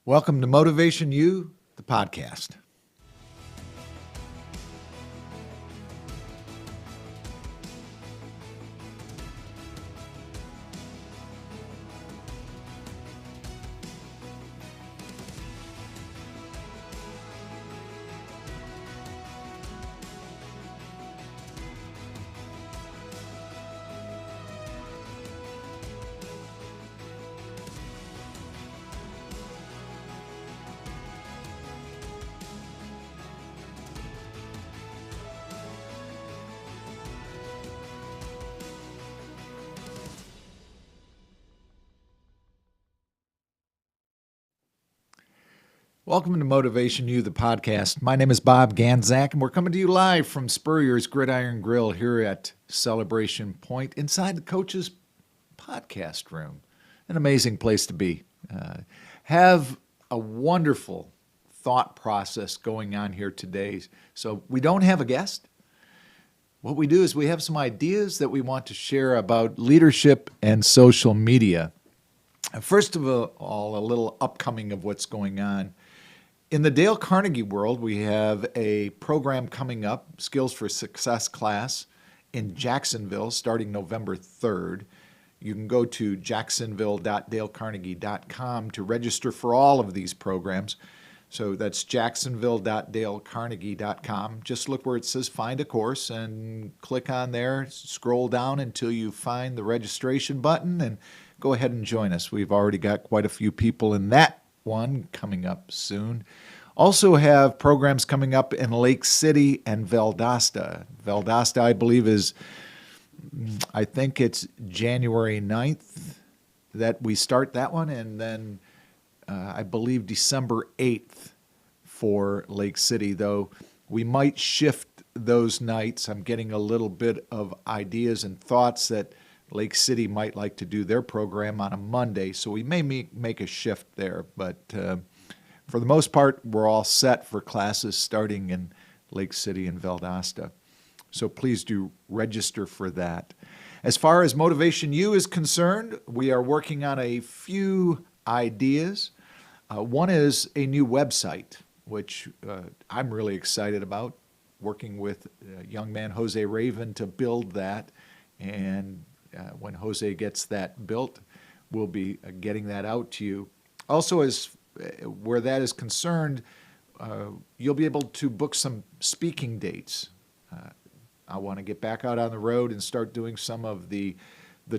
Welcome to Motivation U, the podcast. Welcome to Motivation U, the podcast. My name is Bob Ganzak, and we're coming to you live from Spurrier's Gridiron Grill here at Celebration Point inside the coach's podcast room. An amazing place to be. Have a wonderful thought process going on here today. So we don't have a guest. What we do is we have some ideas that we want to share about leadership and social media. First of all, a little upcoming of what's going on. In the Dale Carnegie world, we have a program coming up, Skills for Success class, in Jacksonville starting November 3rd. You can go to jacksonville.dalecarnegie.com to register for all of these programs. So that's jacksonville.dalecarnegie.com. Just look where it says Find a Course and click on there, scroll down until you find the registration button and go ahead and join us. We've already got quite a few people in that one coming up soon. Also have programs coming up in Lake City and Valdosta. Valdosta, I believe, I think it's January 9th that we start that one, and then I believe December 8th for Lake City, though we might shift those nights. I'm getting a little bit of ideas and thoughts that Lake City might like to do their program on a Monday, so we may make a shift there. But for the most part, we're all set for classes starting in Lake City and Valdosta. So please do register for that. As far as Motivation U is concerned, we are working on a few ideas. One is a new website, which I'm really excited about, working with young man Jose Raven to build that. And when Jose gets that built, we'll be getting that out to you. Also, as where that is concerned, you'll be able to book some speaking dates. I want to get back out on the road and start doing some of the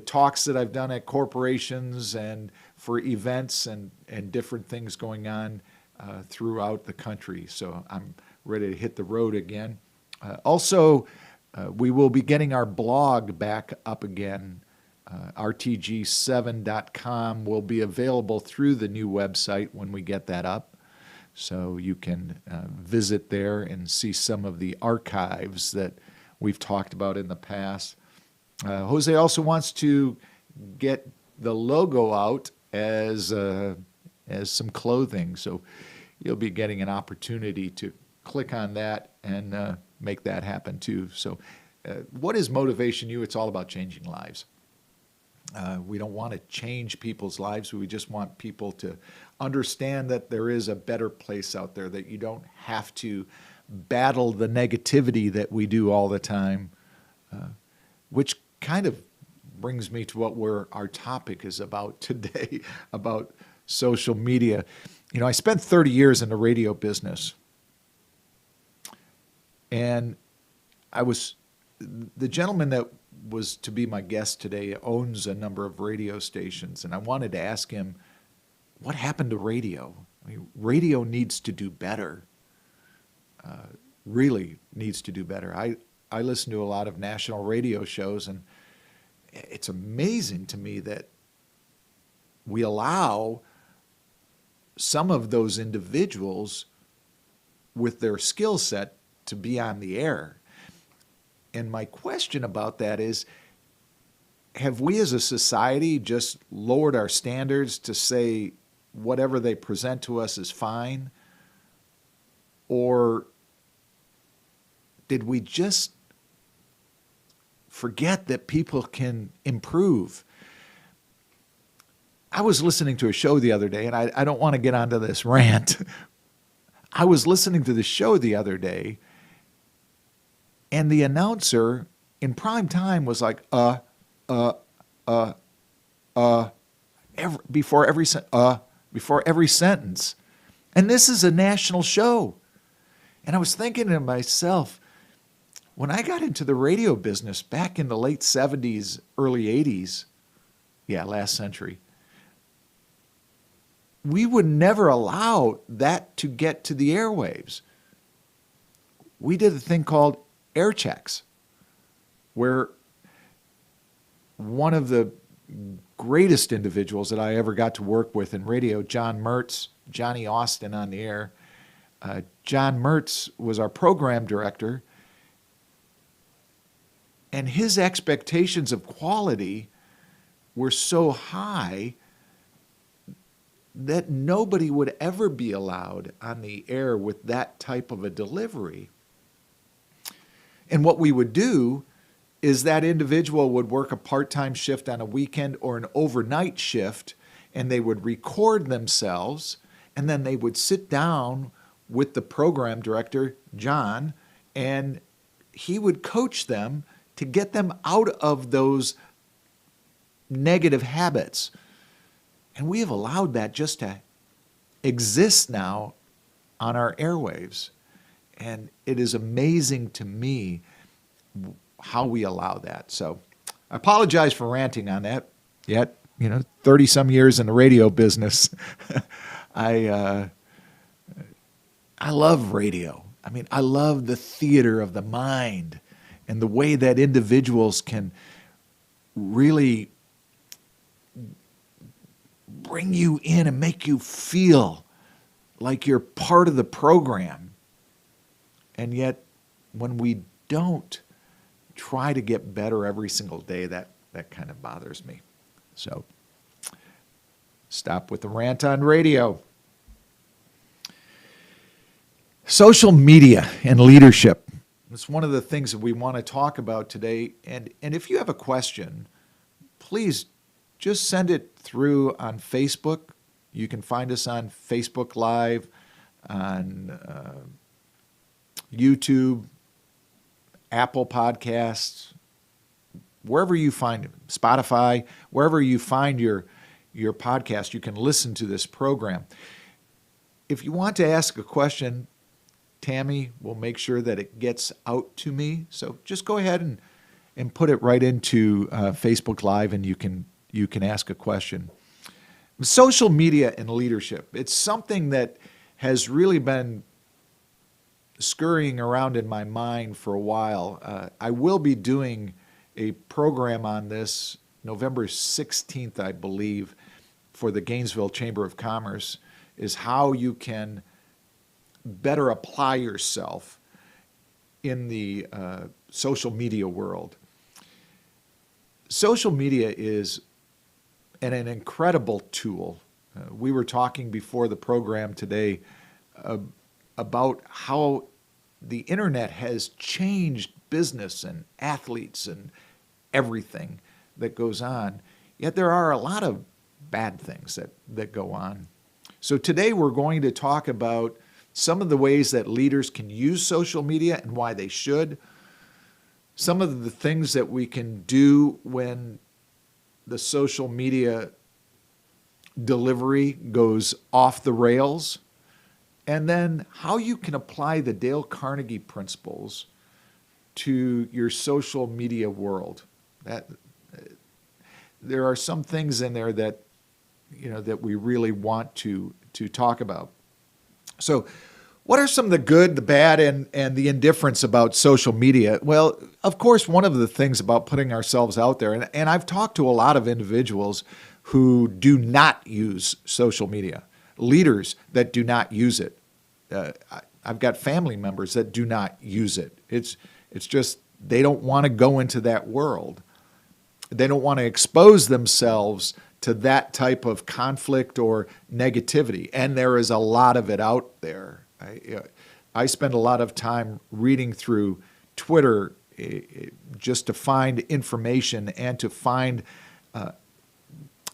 talks that I've done at corporations and for events and different things going on throughout the country. So I'm ready to hit the road again. Also, we will be getting our blog back up again. RTG7.com will be available through the new website when we get that up. So you can visit there and see some of the archives that we've talked about in the past. Jose also wants to get the logo out as some clothing. So you'll be getting an opportunity to click on that and make that happen too. So what is Motivation U? It's all about changing lives. We don't want to change people's lives. We just want people to understand that there is a better place out there, that you don't have to battle the negativity that we do all the time, which kind of brings me to what our topic is about today, about social media. You know, I spent 30 years in the radio business, and the gentleman that was to be my guest today owns a number of radio stations, and I wanted to ask him, what happened to radio? I mean, radio needs to do better, really needs to do better. I listen to a lot of national radio shows, and it's amazing to me that we allow some of those individuals with their skill set to be on the air. And my question about that is, have we as a society just lowered our standards to say whatever they present to us is fine? Or did we just forget that people can improve? I was listening to a show the other day, and I don't want to get onto this rant. I was listening to the show the other day, and the announcer in prime time was like, before every sentence. And this is a national show. And I was thinking to myself, when I got into the radio business back in the late 70s, early 80s, last century, we would never allow that to get to the airwaves. We did a thing called air checks, where one of the greatest individuals that I ever got to work with in radio, John Mertz, Johnny Austin on the air. John Mertz was our program director, and his expectations of quality were so high that nobody would ever be allowed on the air with that type of a delivery. And what we would do is that individual would work a part-time shift on a weekend or an overnight shift, and they would record themselves, and then they would sit down with the program director, John, and he would coach them to get them out of those negative habits. And we have allowed that just to exist now on our airwaves. And it is amazing to me how we allow that. So I apologize for ranting on that. Yet, 30 some years in the radio business, I love radio. I mean, I love the theater of the mind and the way that individuals can really bring you in and make you feel like you're part of the program. And yet, when we don't try to get better every single day, that kind of bothers me. So, stop with the rant on radio. Social media and leadership. It's one of the things that we want to talk about today. And if you have a question, please just send it through on Facebook. You can find us on Facebook Live, on YouTube, Apple Podcasts, wherever you find it, Spotify, wherever you find your podcast, you can listen to this program. If you want to ask a question, Tammy will make sure that it gets out to me. So just go ahead and put it right into Facebook Live, and you can ask a question. Social media and leadership. It's something that has really been scurrying around in my mind for a while. I will be doing a program on this November 16th, I believe, for the Gainesville Chamber of Commerce, is how you can better apply yourself in the social media world. Social media is an incredible tool. We were talking before the program today about how the internet has changed business and athletes and everything that goes on. Yet there are a lot of bad things that go on. So today we're going to talk about some of the ways that leaders can use social media and why they should. Some of the things that we can do when the social media delivery goes off the rails. And then how you can apply the Dale Carnegie principles to your social media world. There are some things in there that we really want to talk about. So what are some of the good, the bad, and the indifference about social media? Well, of course, one of the things about putting ourselves out there, and I've talked to a lot of individuals who do not use social media, leaders that do not use it. I've got family members that do not use it. It's just they don't want to go into that world. They don't want to expose themselves to that type of conflict or negativity. And there is a lot of it out there. I spend a lot of time reading through Twitter just to find information and to find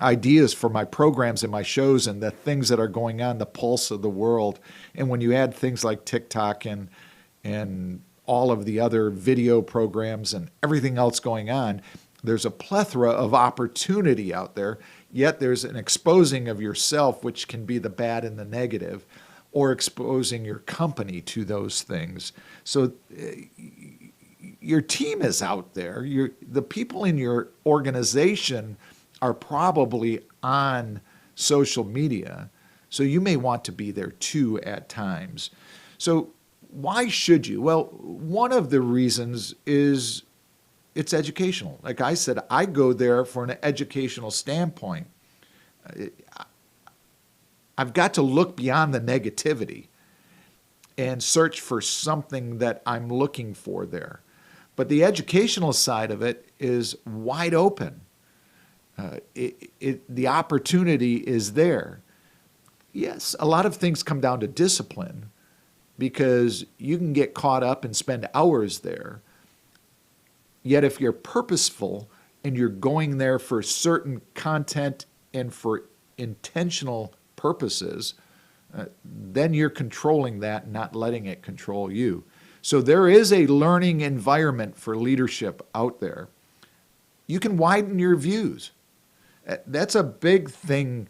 ideas for my programs and my shows and the things that are going on, the pulse of the world. And when you add things like TikTok and all of the other video programs and everything else going on, there's a plethora of opportunity out there, yet there's an exposing of yourself, which can be the bad and the negative, or exposing your company to those things. So your team is out there. The people in your organization are probably on social media, so you may want to be there too at times. So why should you? Well, one of the reasons is it's educational. Like I said, I go there for an educational standpoint. I've got to look beyond the negativity and search for something that I'm looking for there. But the educational side of it is wide open. The opportunity is there. Yes, a lot of things come down to discipline because you can get caught up and spend hours there. Yet if you're purposeful and you're going there for certain content and for intentional purposes, then you're controlling that, not letting it control you. So there is a learning environment for leadership out there. You can widen your views. That's a big thing.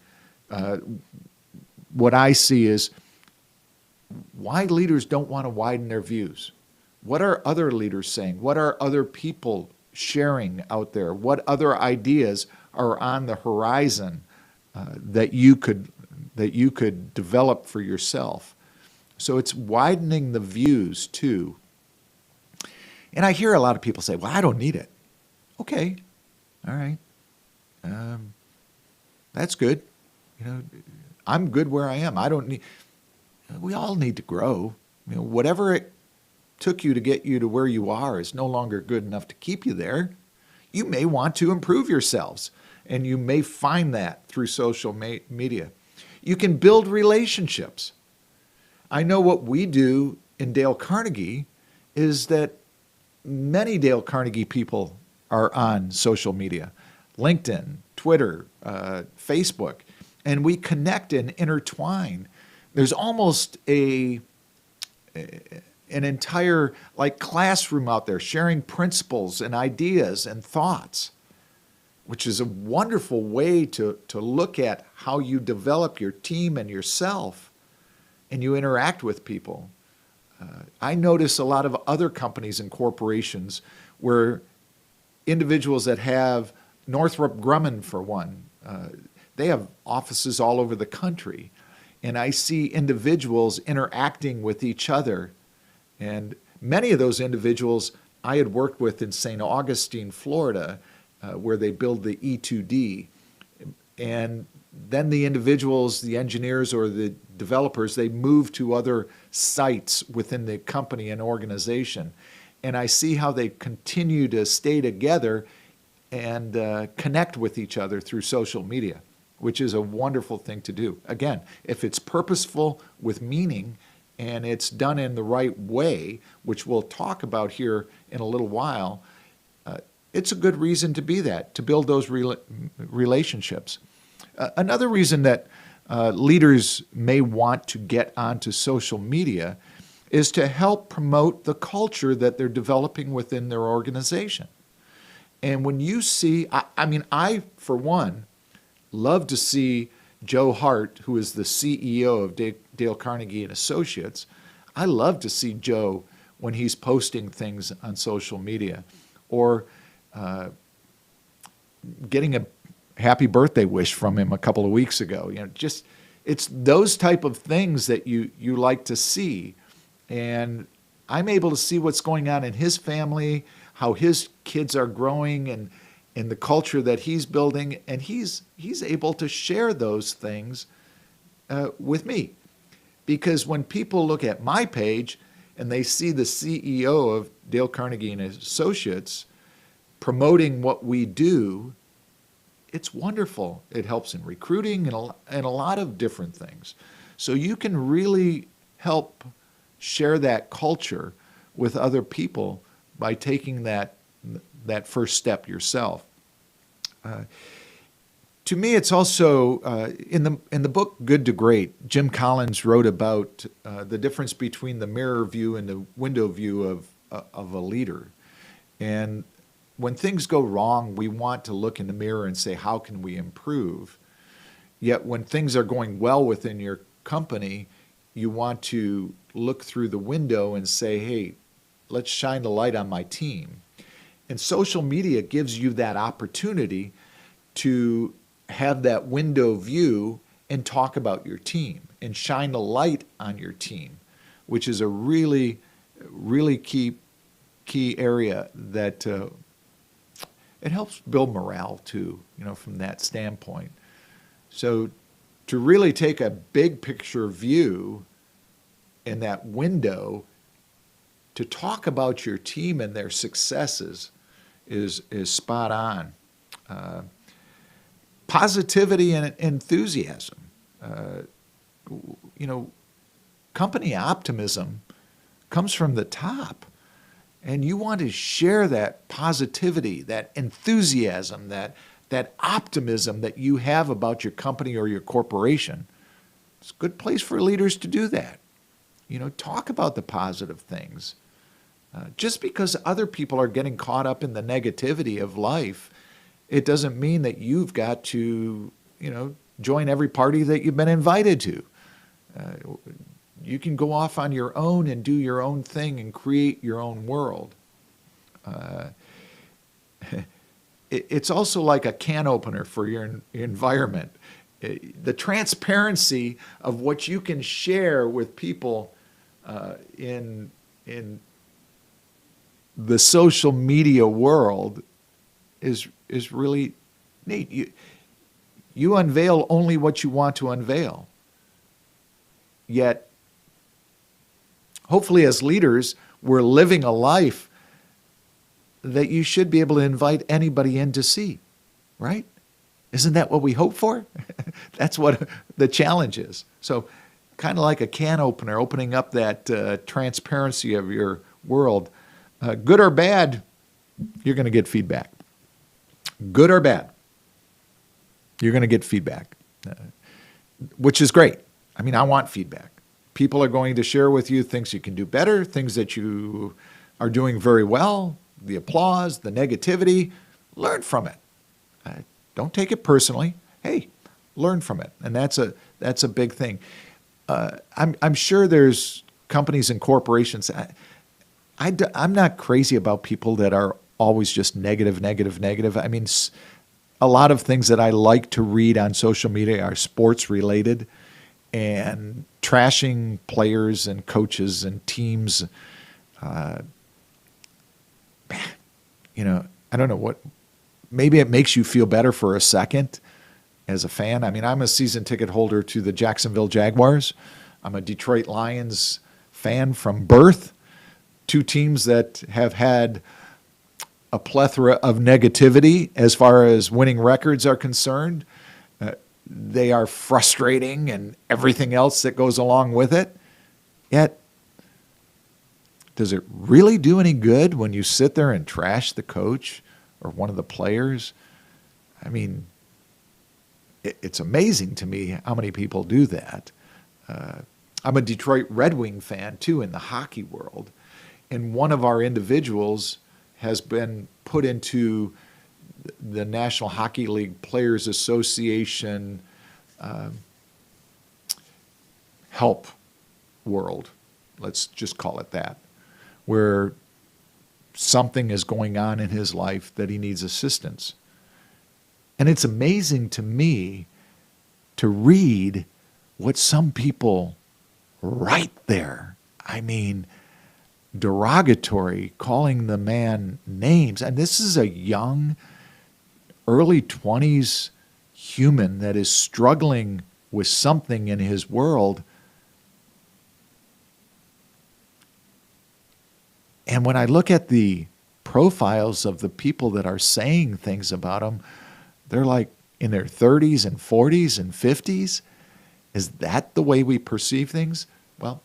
What I see is why leaders don't want to widen their views. What are other leaders saying? What are other people sharing out there? What other ideas are on the horizon that you could develop for yourself? So it's widening the views too. And I hear a lot of people say, well, I don't need it. Okay, all right. That's good. I'm good where I am. I don't need, we all need to grow. Whatever it took you to get you to where you are is no longer good enough to keep you there. You may want to improve yourselves, and you may find that through social media. You can build relationships. I know what we do in Dale Carnegie is that many Dale Carnegie people are on social media, LinkedIn, Twitter, Facebook, and we connect and intertwine. There's almost an entire classroom out there sharing principles and ideas and thoughts, which is a wonderful way to look at how you develop your team and yourself and you interact with people. I notice a lot of other companies and corporations where individuals that have Northrop Grumman, for one, they have offices all over the country. And I see individuals interacting with each other. And many of those individuals I had worked with in St. Augustine, Florida, where they build the E-2D. And then the individuals, the engineers or the developers, they move to other sites within the company and organization. And I see how they continue to stay together and connect with each other through social media, which is a wonderful thing to do. Again, if it's purposeful with meaning and it's done in the right way, which we'll talk about here in a little while, it's a good reason to be that, to build those relationships. Another reason that leaders may want to get onto social media is to help promote the culture that they're developing within their organization. And when you see, I, for one, love to see Joe Hart, who is the CEO of Dale Carnegie and Associates. I love to see Joe when he's posting things on social media or getting a happy birthday wish from him a couple of weeks ago. Just it's those type of things that you like to see. And I'm able to see what's going on in his family, how his kids are growing and the culture that he's building, and he's able to share those things with me. Because when people look at my page and they see the CEO of Dale Carnegie and Associates promoting what we do, it's wonderful. It helps in recruiting and a lot of different things. So you can really help share that culture with other people by taking that first step yourself. To me, it's also in the book Good to Great. Jim Collins wrote about the difference between the mirror view and the window view of a leader. And when things go wrong, we want to look in the mirror and say, how can we improve? Yet when things are going well within your company, you want to look through the window and say, hey, let's shine the light on my team. And social media gives you that opportunity to have that window view and talk about your team and shine the light on your team, which is a really, really key area that it helps build morale too, from that standpoint. So to really take a big picture view in that window to talk about your team and their successes is spot on. Positivity and enthusiasm. Company optimism comes from the top. And you want to share that positivity, that enthusiasm, that optimism that you have about your company or your corporation. It's a good place for leaders to do that. Talk about the positive things. Just because other people are getting caught up in the negativity of life, it doesn't mean that you've got to, join every party that you've been invited to. You can go off on your own and do your own thing and create your own world. It's also like a can opener for your environment. The transparency of what you can share with people in the social media world is really neat. You unveil only what you want to unveil. Yet, hopefully as leaders, we're living a life that you should be able to invite anybody in to see, right? Isn't that what we hope for? That's what the challenge is. So kind of like a can opener, opening up that transparency of your world. Good or bad, you're going to get feedback. Good or bad, you're going to get feedback, which is great. I mean, I want feedback. People are going to share with you things you can do better, things that you are doing very well, the applause, the negativity. Learn from it. Don't take it personally. Hey, learn from it. And that's a big thing. I'm sure there's companies and corporations. I'm not crazy about people that are always just negative. I mean, a lot of things that I like to read on social media are sports related, and trashing players and coaches and teams. I don't know what, maybe it makes you feel better for a second as a fan. I mean, I'm a season ticket holder to the Jacksonville Jaguars. I'm a Detroit Lions fan from birth. Two teams that have had a plethora of negativity as far as winning records are concerned. They are frustrating and everything else that goes along with it. Yet, does it really do any good when you sit there and trash the coach or one of the players? I mean, it's amazing to me how many people do that. I'm a Detroit Red Wing fan, too, in the hockey world. And one of our individuals has been put into the National Hockey League Players Association help world. Let's just call it that, where something is going on in his life that he needs assistance. And it's amazing to me to read what some people write there. I mean, derogatory, calling the man names. And this is a young, early 20s human that is struggling with something in his world. And when I look at the profiles of the people that are saying things about him, they're like in their 30s and 40s and 50s. Is that the way we perceive things? Well,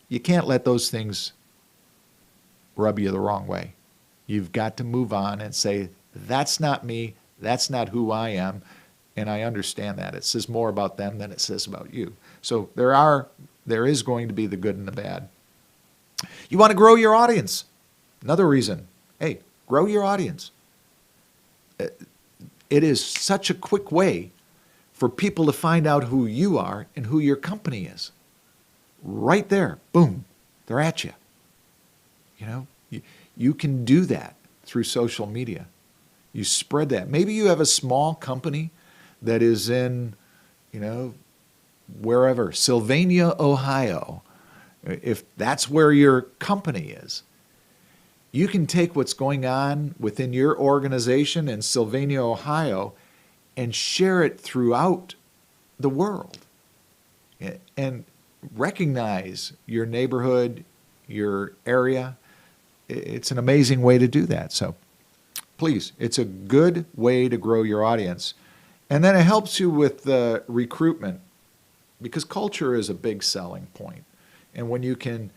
you can't let those things rub you the wrong way. You've got to move on and say, that's not me, that's not who I am, And I understand that. It says more about them than it says about you. So there is going to be the good and the bad. You want to grow your audience. Another reason. Hey, grow your audience. It is such a quick way for people to find out who you are and who your company is. Right there, boom, they're at you. You know, you can do that through social media. You spread that. Maybe you have a small company that is in, you know, wherever, Sylvania, Ohio. If that's where your company is, you can take what's going on within your organization in Sylvania, Ohio, and share it throughout the world. And recognize your neighborhood, your area. It's an amazing way to do that. So please, it's a good way to grow your audience. And then it helps you with recruitment, because culture is a big selling point. And when you can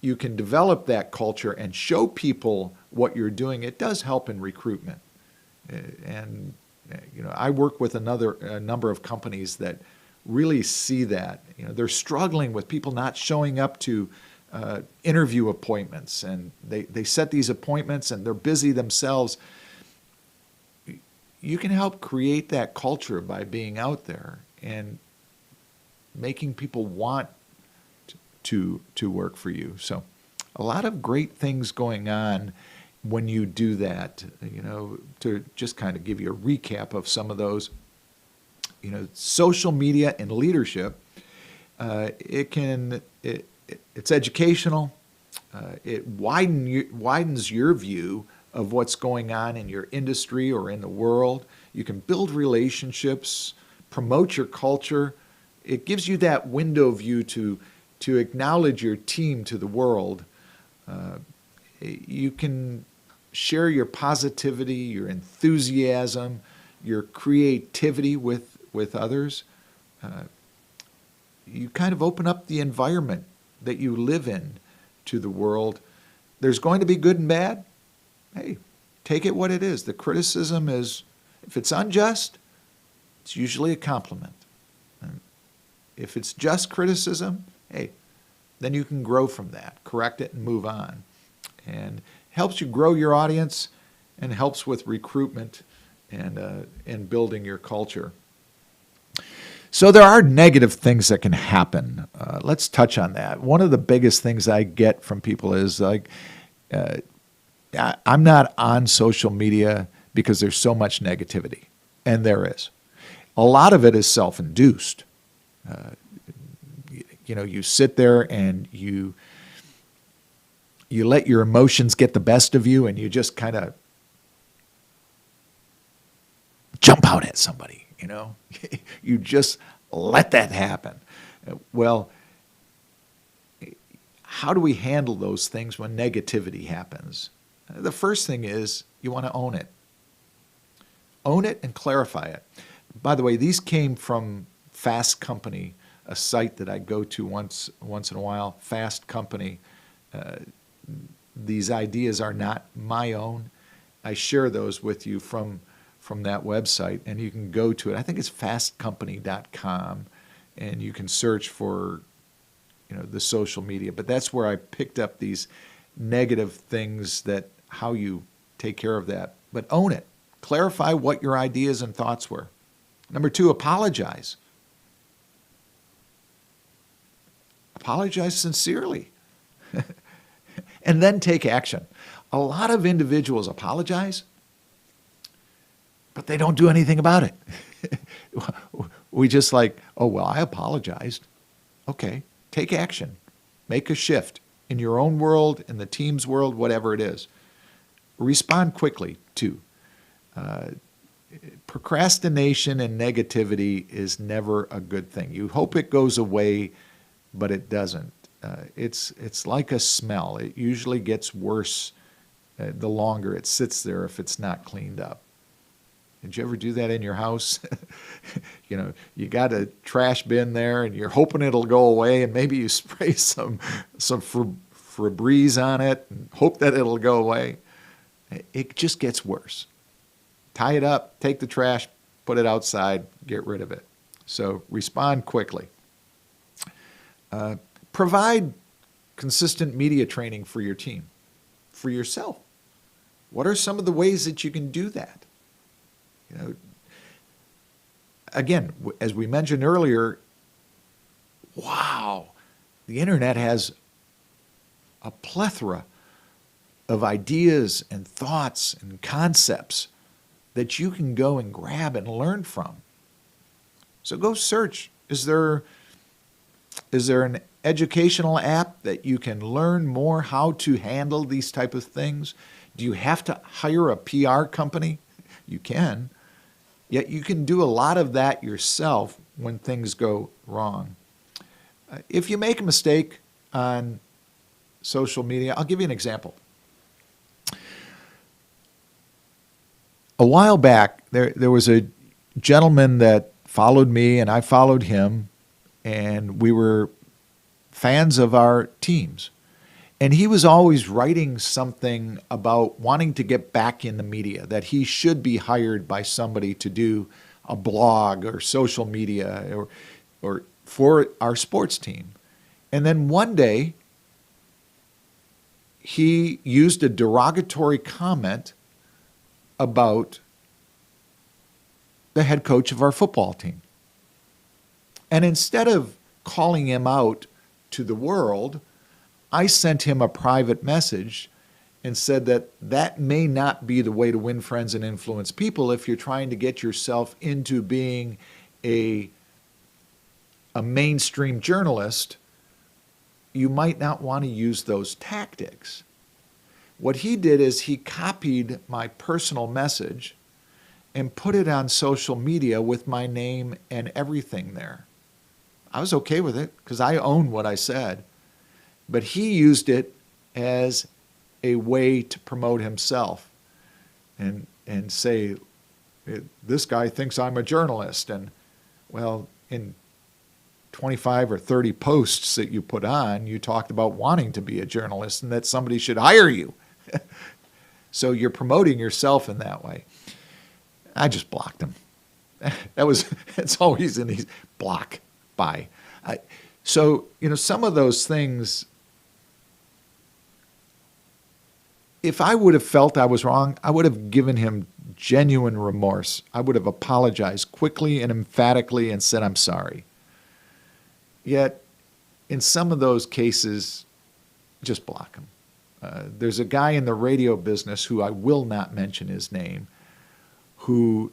develop that culture and show people what you're doing, it does help in recruitment. And you know, I work with a number of companies that really see that. You know, they're struggling with people not showing up to interview appointments, and they set these appointments and they're busy themselves. You can help create that culture by being out there and making people want to work for you. So a lot of great things going on when you do that. You know, to just kind of give you a recap of some of those, you know, social media and leadership, it's educational. It widens your view of what's going on in your industry or in the world. You can build relationships, promote your culture. It gives you that window view to acknowledge your team to the world. You can share your positivity, your enthusiasm, your creativity with others. You kind of open up the environment that you live in to the world. There's going to be good and bad. Hey, take it what it is. The criticism is, if it's unjust, it's usually a compliment. And if it's just criticism, hey, then you can grow from that, correct it, and move on. And helps you grow your audience and helps with recruitment and building your culture. So there are negative things that can happen. Let's touch on that. One of the biggest things I get from people is like, I'm not on social media because there's so much negativity. And there is. A lot of it is self-induced. You know, you sit there and you let your emotions get the best of you, and you just kind of jump out at somebody, you know. You just let that happen. Well, how do we handle those things when negativity happens? The first thing is you want to own it. Own it and clarify it. By the way, these came from Fast Company, a site that I go to once in a while. Fast Company. These ideas are not my own. I share those with you from that website, and you can go to it. I think it's fastcompany.com, and you can search for, you know, the social media. But that's where I picked up these negative things, that how you take care of that. But own it. Clarify what your ideas and thoughts were. Number 2, apologize. Apologize sincerely. And then take action. A lot of individuals apologize, but they don't do anything about it. We just like, oh, well, I apologized. Okay, take action. Make a shift in your own world, in the team's world, whatever it is. Respond quickly, too. Procrastination and negativity is never a good thing. You hope it goes away, but it doesn't. It's like a smell. It usually gets worse the longer it sits there if it's not cleaned up. Did you ever do that in your house? You know, you got a trash bin there and you're hoping it'll go away, and maybe you spray some Febreze on it and hope that it'll go away. It just gets worse. Tie it up, take the trash, put it outside, get rid of it. So respond quickly. Provide consistent media training for your team, for yourself. What are some of the ways that you can do that? Again, as we mentioned earlier, wow, the internet has a plethora of ideas and thoughts and concepts that you can go and grab and learn from. So go search. Is there an educational app that you can learn more how to handle these type of things? Do you have to hire a PR company? You can. Yet you can do a lot of that yourself when things go wrong. If you make a mistake on social media, I'll give you an example. A while back, there was a gentleman that followed me and I followed him, and we were fans of our teams. And he was always writing something about wanting to get back in the media, that he should be hired by somebody to do a blog or social media or for our sports team. And then one day, he used a derogatory comment about the head coach of our football team. And instead of calling him out to the world, I sent him a private message and said that that may not be the way to win friends and influence people if you're trying to get yourself into being a mainstream journalist. You might not want to use those tactics. What he did is he copied my personal message and put it on social media with my name and everything there. I was okay with it because I own what I said. But he used it as a way to promote himself and say, this guy thinks I'm a journalist. And, well, in 25 or 30 posts that you put on, you talked about wanting to be a journalist and that somebody should hire you. So you're promoting yourself in that way. I just blocked him. It's always in these block, bye. So, some of those things, if I would have felt I was wrong, I would have given him genuine remorse. I would have apologized quickly and emphatically and said, I'm sorry. Yet, in some of those cases, just block him. There's a guy in the radio business who I will not mention his name, who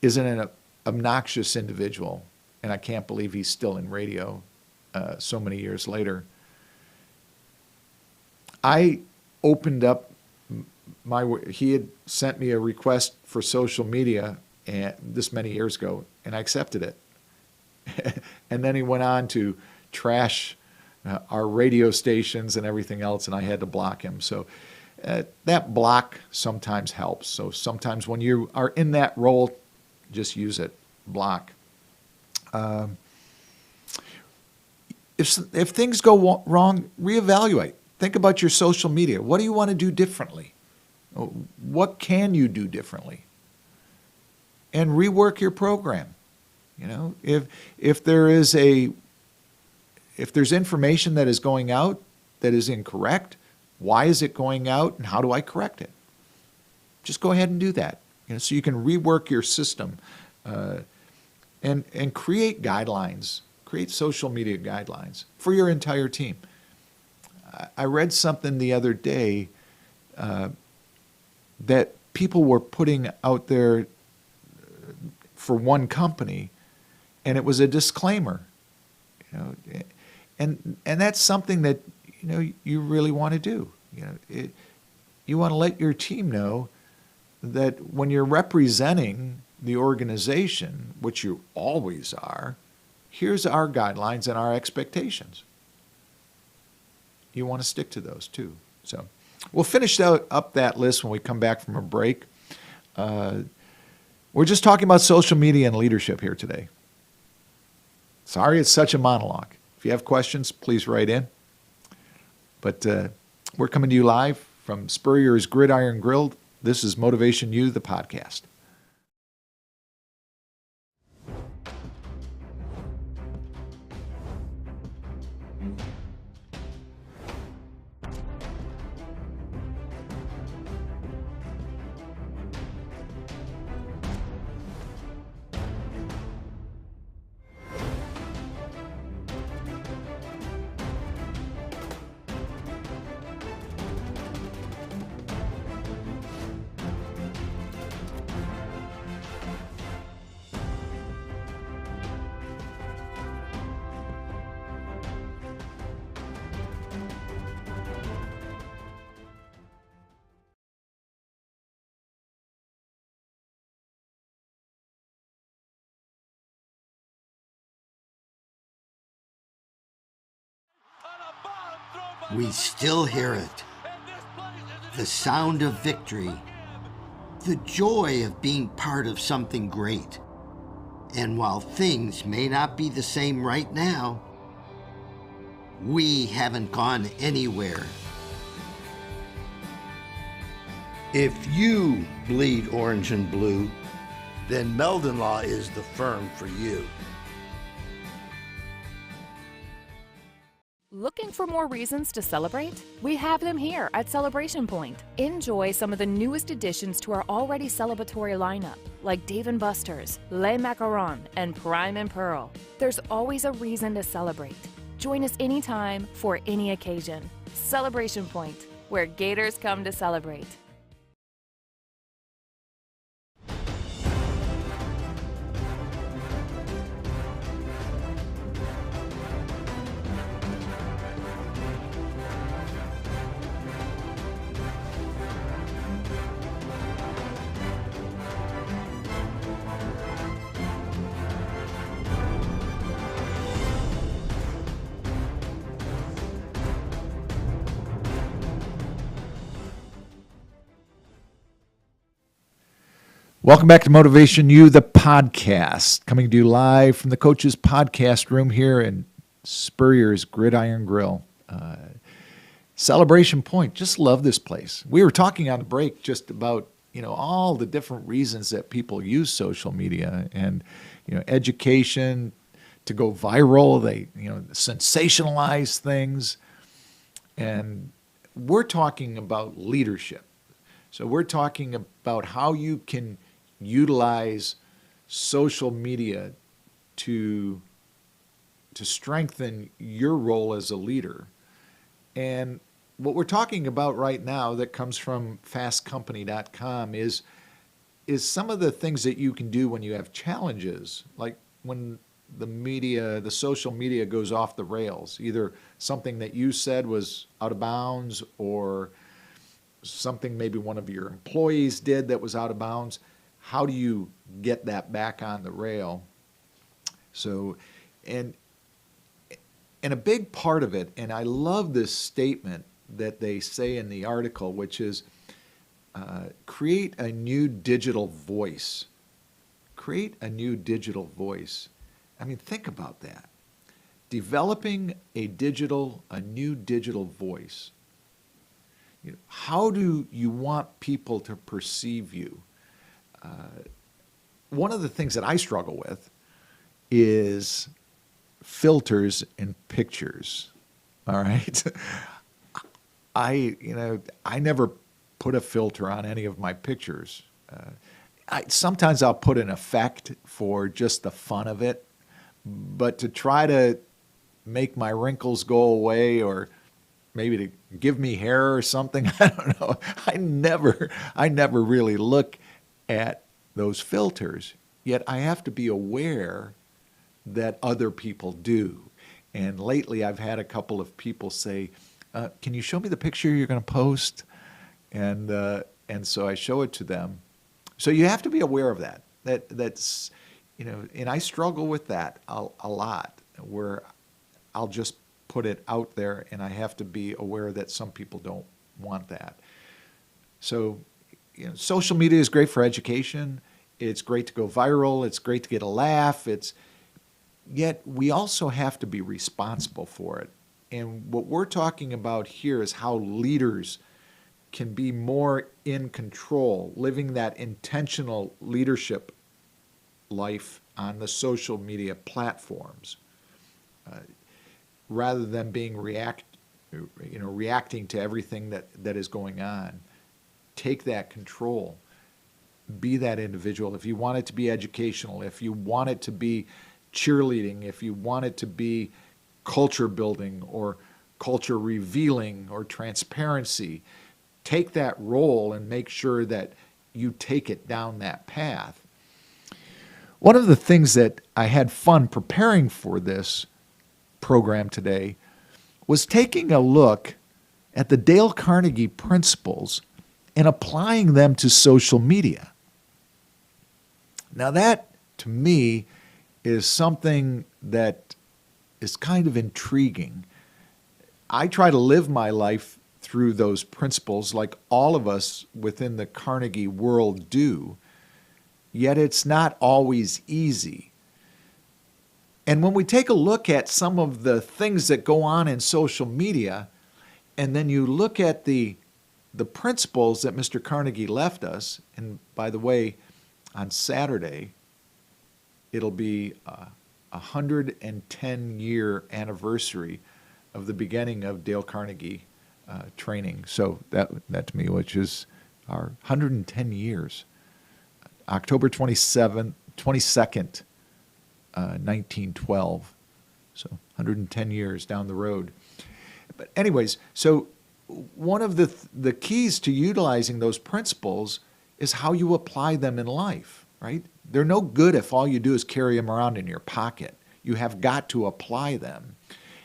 is an obnoxious individual, and I can't believe he's still in radio so many years later. I opened up he had sent me a request for social media this many years ago, and I accepted it. And then he went on to trash our radio stations and everything else, and I had to block him. So that block sometimes helps. So sometimes when you are in that role, just use it, block. If things go wrong, reevaluate. Think about your social media. What do you want to do differently? What can you do differently? And rework your program. If there's information that is going out that is incorrect, why is it going out and how do I correct it? Just go ahead and do that. So you can rework your system and create guidelines, create social media guidelines for your entire team. I read something the other day that people were putting out there for one company, and it was a disclaimer. And that's something that you really want to do. You want to let your team know that when you're representing the organization, which you always are, here's our guidelines and our expectations. You want to stick to those too. So we'll finish up that list when we come back from a break. We're just talking about social media and leadership here today. Sorry it's such a monologue. If you have questions, please write in. But we're coming to you live from Spurrier's Gridiron Grill. This is Motivation U, the podcast. We still hear it. The sound of victory. The joy of being part of something great. And while things may not be the same right now, we haven't gone anywhere. If you bleed orange and blue, then Meldon Law is the firm for you. Looking for more reasons to celebrate? We have them here at Celebration Point. Enjoy some of the newest additions to our already celebratory lineup, like Dave & Buster's, Les Macarons, and Prime and Pearl. There's always a reason to celebrate. Join us anytime for any occasion. Celebration Point, where Gators come to celebrate. Welcome back to Motivation U, the podcast, coming to you live from the Coaches Podcast Room here in Spurrier's Gridiron Grill. Celebration Point, just love this place. We were talking on the break just about, all the different reasons that people use social media and, education to go viral. They, sensationalize things. And we're talking about leadership. So we're talking about how you can utilize social media to strengthen your role as a leader. And what we're talking about right now that comes from fastcompany.com is some of the things that you can do when you have challenges, like when the social media goes off the rails, either something that you said was out of bounds or something maybe one of your employees did that was out of bounds. How do you get that back on the rail? So, and a big part of it, and I love this statement that they say in the article, which is create a new digital voice. Create a new digital voice. I mean, think about that. Developing a new digital voice. How do you want people to perceive you? One of the things that I struggle with is filters in pictures. All right. I never put a filter on any of my pictures. Sometimes I'll put an effect for just the fun of it, but to try to make my wrinkles go away or maybe to give me hair or something, I don't know. I never really look at those filters, yet I have to be aware that other people do. And lately I've had a couple of people say, can you show me the picture you're going to post? And so I show it to them. So you have to be aware of that. That's, and I struggle with that a lot, where I'll just put it out there and I have to be aware that some people don't want that. So, social media is great for education. It's great to go viral. It's great to get a laugh. Yet we also have to be responsible for it. And what we're talking about here is how leaders can be more in control, living that intentional leadership life on the social media platforms, rather than being reacting to everything that is going on. Take that control. Be that individual. If you want it to be educational, if you want it to be cheerleading, if you want it to be culture building or culture revealing or transparency, take that role and make sure that you take it down that path. One of the things that I had fun preparing for this program today was taking a look at the Dale Carnegie principles and applying them to social media. Now that, to me, is something that is kind of intriguing. I try to live my life through those principles like all of us within the Carnegie world do, yet it's not always easy. And when we take a look at some of the things that go on in social media, and then you look at the principles that Mr. Carnegie left us, and by the way, on Saturday, it'll be a 110-year anniversary of the beginning of Dale Carnegie training. So that to me, which is our 110 years. October 22nd, 1912. So 110 years down the road. But anyways, so one of the keys to utilizing those principles is how you apply them in life, right? They're no good if all you do is carry them around in your pocket. You have got to apply them.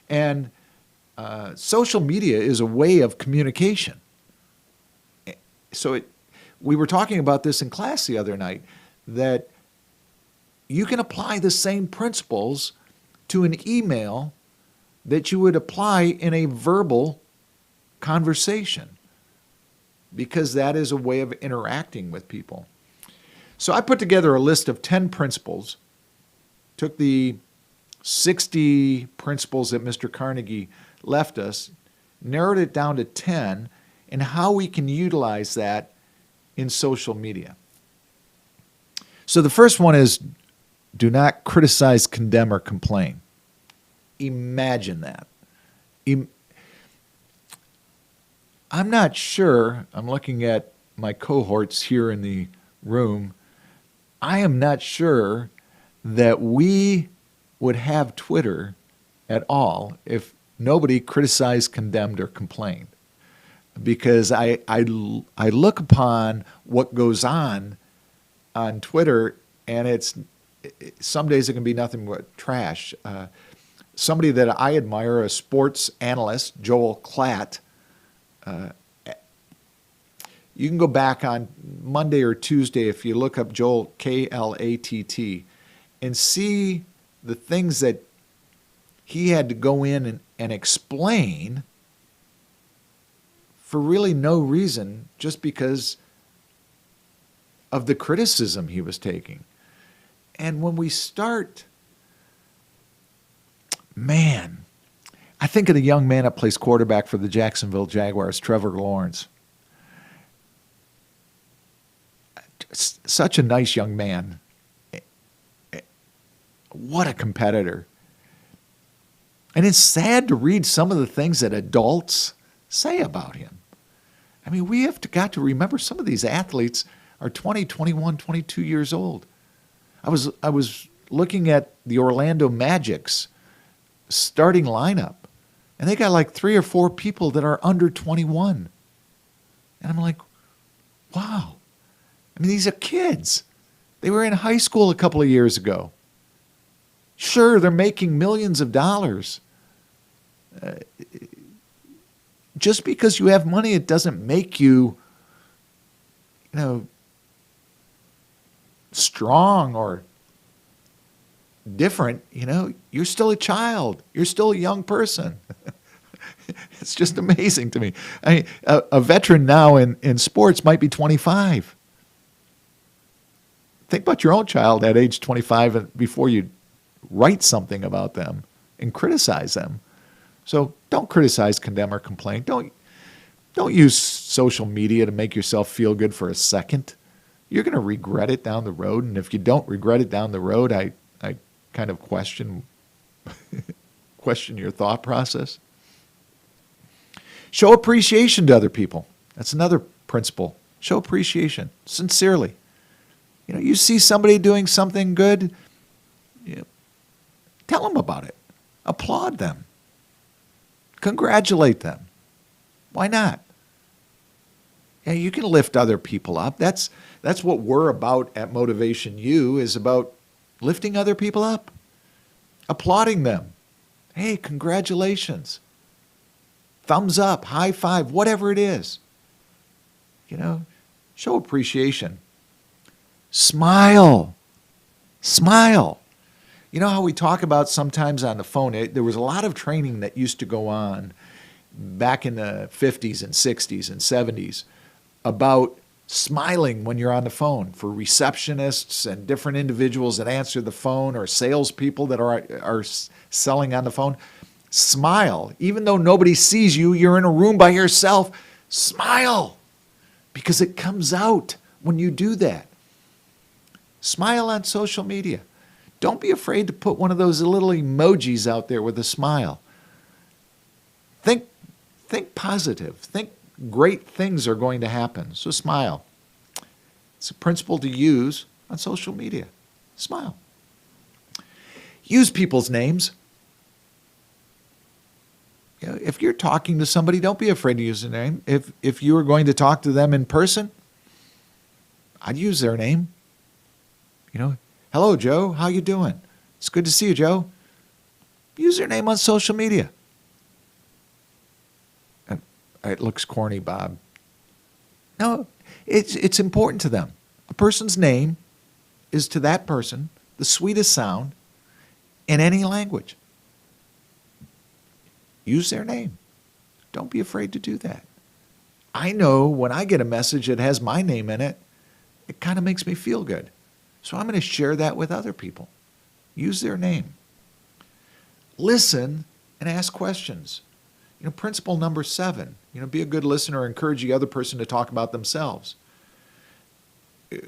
And social media is a way of communication. So we were talking about this in class the other night, that you can apply the same principles to an email that you would apply in a verbal conversation, because that is a way of interacting with people. So I put together a list of 10 principles, took the 60 principles that Mr. Carnegie left us, narrowed it down to 10, and how we can utilize that in social media. So the first one is, do not criticize, condemn, or complain. Imagine that. I'm not sure, I'm looking at my cohorts here in the room, I am not sure that we would have Twitter at all if nobody criticized, condemned, or complained. Because I look upon what goes on Twitter, and some days it can be nothing but trash. Somebody that I admire, a sports analyst, Joel Klatt, you can go back on Monday or Tuesday if you look up Joel, Klatt, and see the things that he had to go in and explain for really no reason, just because of the criticism he was taking. And when we start, man, I think of the young man that plays quarterback for the Jacksonville Jaguars, Trevor Lawrence. Such a nice young man. What a competitor. And it's sad to read some of the things that adults say about him. I mean, we have got to remember some of these athletes are 20, 21, 22 years old. I was looking at the Orlando Magic's starting lineup, and they got like 3 or 4 people that are under 21. And I'm like, wow. I mean, these are kids. They were in high school a couple of years ago. Sure, they're making millions of dollars. Just because you have money, it doesn't make you, strong or different. You're still a child. You're still a young person. It's just amazing to me. I mean, a veteran now in sports might be 25. Think about your own child at age 25 before you write something about them and criticize them. So don't criticize, condemn, or complain. Don't use social media to make yourself feel good for a second. You're going to regret it down the road, and if you don't regret it down the road, I kind of question your thought process. Show appreciation to other people. That's another principle. Show appreciation, sincerely. You see somebody doing something good, tell them about it. Applaud them. Congratulate them. Why not? Yeah, you can lift other people up. That's what we're about at Motivation U, is about lifting other people up, applauding them. Hey, congratulations. Thumbs up, high five, whatever it is. Show appreciation. Smile. Smile. You know how we talk about sometimes on the phone, there was a lot of training that used to go on, back in the 50s and 60s and 70s about smiling when you're on the phone for receptionists and different individuals that answer the phone or salespeople that are selling on the phone. Smile. Even though nobody sees you, you're in a room by yourself. Smile, because it comes out when you do that. Smile on social media. Don't be afraid to put one of those little emojis out there with a smile. Think positive. Think great things are going to happen. So smile. It's a principle to use on social media. Smile. Use people's names. You know, if you're talking to somebody, don't be afraid to use their name. If you were going to talk to them in person, I'd use their name. You know, hello, Joe. How you doing? It's good to see you, Joe. Use their name on social media. And it looks corny, Bob. No, it's important to them. A person's name is to that person the sweetest sound in any language. Use their name. Don't be afraid to do that. I know when I get a message that has my name in it, it kind of makes me feel good. So I'm going to share that with other people. Use their name. Listen and ask questions. You know, principle number 7, be a good listener, encourage the other person to talk about themselves.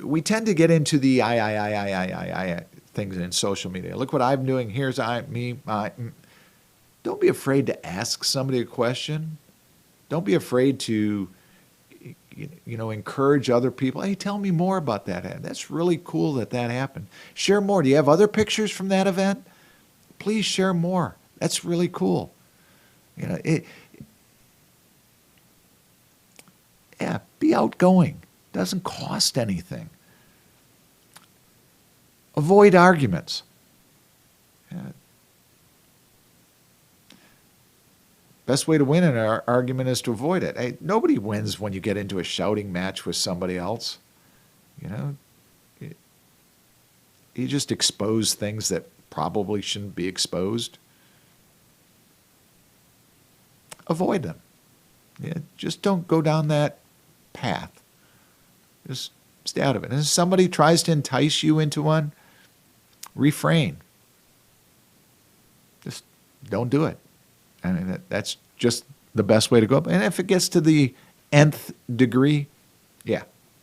We tend to get into the I things in social media. Look what I'm doing. Here's me. Don't be afraid to ask somebody a question. Don't be afraid to, encourage other people. Hey, tell me more about that. That's really cool that happened. Share more. Do you have other pictures from that event? Please share more. That's really cool. Be outgoing. Doesn't cost anything. Avoid arguments. Best way to win an argument is to avoid it. Hey, nobody wins when you get into a shouting match with somebody else. You just expose things that probably shouldn't be exposed. Avoid them. Just don't go down that path. Just stay out of it. And if somebody tries to entice you into one, refrain. Just don't do it. I mean, that's just the best way to go. And if it gets to the nth degree,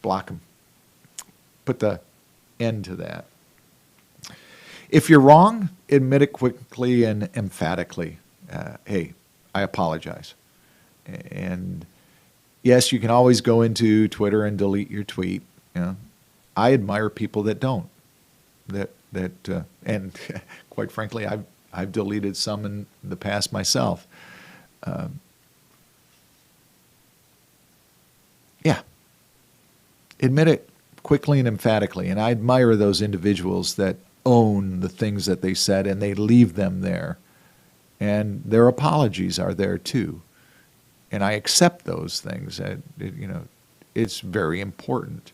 block them. Put the end to that. If you're wrong, admit it quickly and emphatically. Hey, I apologize. And yes, you can always go into Twitter and delete your tweet. I admire people that don't. And quite frankly, I've deleted some in the past myself. Admit it quickly and emphatically. And I admire those individuals that own the things that they said and they leave them there. And their apologies are there too. And I accept those things. It's very important.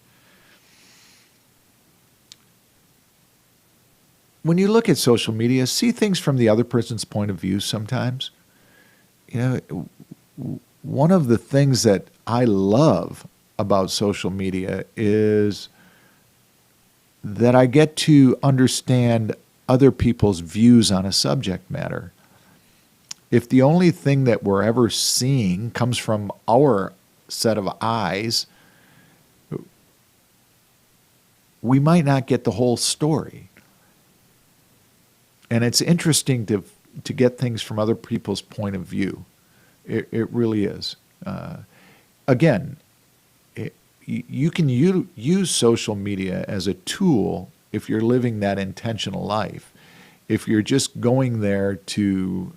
When you look at social media, see things from the other person's point of view sometimes. One of the things that I love about social media is that I get to understand other people's views on a subject matter. If the only thing that we're ever seeing comes from our set of eyes, we might not get the whole story. And it's interesting to get things from other people's point of view. It really is. Again, you can use social media as a tool if you're living that intentional life. If you're just going there to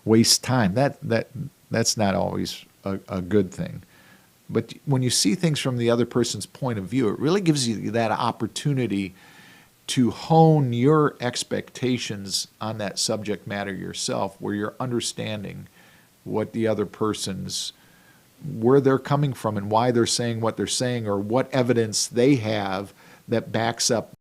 waste time, that's not always a good thing. But when you see things from the other person's point of view, it really gives you that opportunity to hone your expectations on that subject matter yourself, where you're understanding what the other person's, where they're coming from and why they're saying what they're saying, or what evidence they have that backs up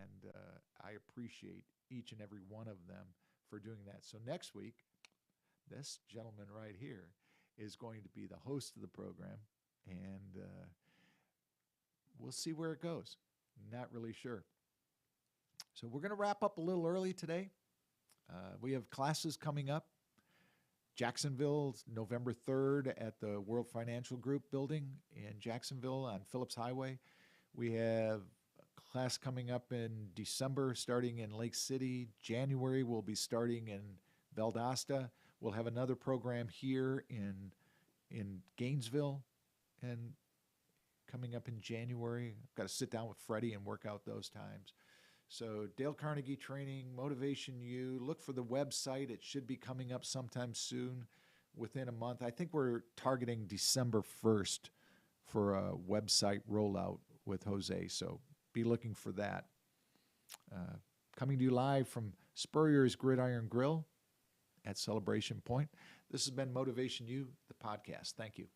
And I appreciate each and every one of them for doing that. So next week, this gentleman right here is going to be the host of the program, and we'll see where it goes. Not really sure. So we're going to wrap up a little early today. We have classes coming up. Jacksonville, November 3rd at the World Financial Group building in Jacksonville on Phillips Highway. We have a class coming up in December starting in Lake City. January we'll be starting in Valdosta. We'll have another program here in Gainesville and coming up in January. I've got to sit down with Freddie and work out those times. So Dale Carnegie Training, Motivation U, look for the website. It should be coming up sometime soon, within a month. I think we're targeting December 1st for a website rollout with Jose, so be looking for that. Coming to you live from Spurrier's Gridiron Grill at Celebration Point. This has been Motivation U, the podcast. Thank you.